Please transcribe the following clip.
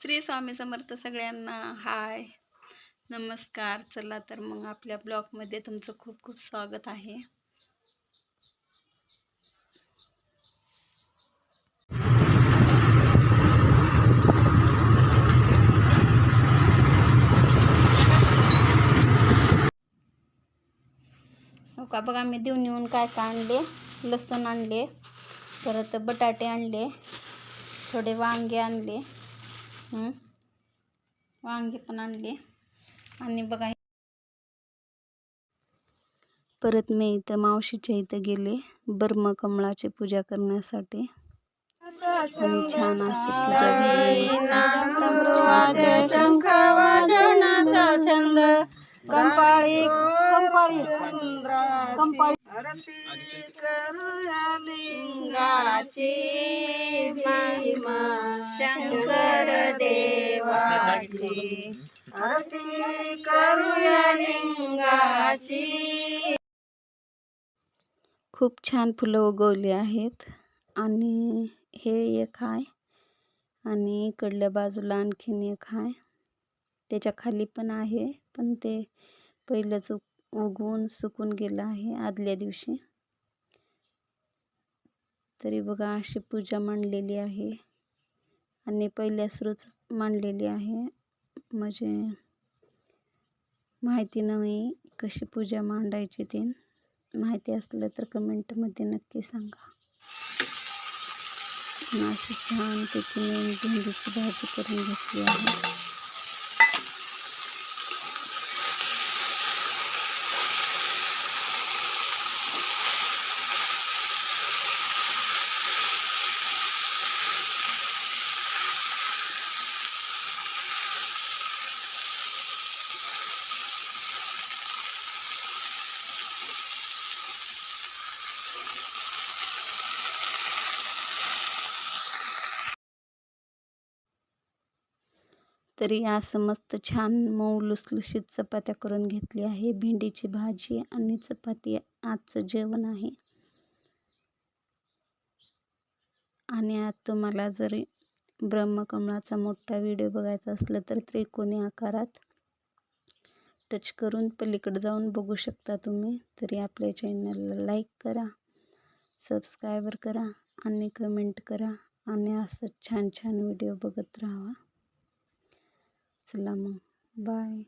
श्री स्वामी समर्थ सगळ्यांना. हाय, नमस्कार. चला तर मग आपल्या ब्लॉगमध्ये तुमचं खूप खूप स्वागत आहे. हो का, बघा मी देऊन येऊन काय काय आणले. लसूण आणले, परत बटाटे आणले, थोडे वांगे आणले, वांगे पण आणले. आणि बघा परत मी इथं मावशीच्या इथं गेले ब्रह्म कमळाची पूजा करण्यासाठी. आणि छान अशी पूजा झाली. शंख वाजनाचा छंद कंपाळी आरती करूया लिंगाची महिमा शंकर देवाची आरती करूया लिंगाची. खूप छान फुलं उगवली आहेत. आणि हे एक आहे आणि इकडल्या बाजूला आणखीन एक आहे. त्याच्या खाली पण आहे, पण ते पहिलंच उगवून सुकून गेलं आहे आदल्या दिवशी. तरी बघा अशी पूजा मांडलेली आहे आणि पहिल्या सुरूच मांडलेली आहे. म्हणजे माहिती नाही कशी पूजा मांडायची ते. माहिती असलं तर कमेंटमध्ये नक्की सांगा. अशी छानपैकी मी भेंडीची भाजी करून घेतली आहे. तरी असं मस्त छान मऊ लुसलुशीत चपात्या करून घेतली आहे. भेंडीची भाजी आणि चपाती आजचं जेवण आहे. आणि आज तुम्हाला जरी ब्रह्मकमळाचा मोठा व्हिडिओ बघायचा असला तर त्रिकोणी आकारात टच करून पलीकडे जाऊन बघू शकता तुम्ही. तरी आपल्या चॅनलला लाईक करा, सबस्क्राईबर करा आणि कमेंट करा आणि असं छान छान व्हिडिओ बघत राहा. चला मग, बाय.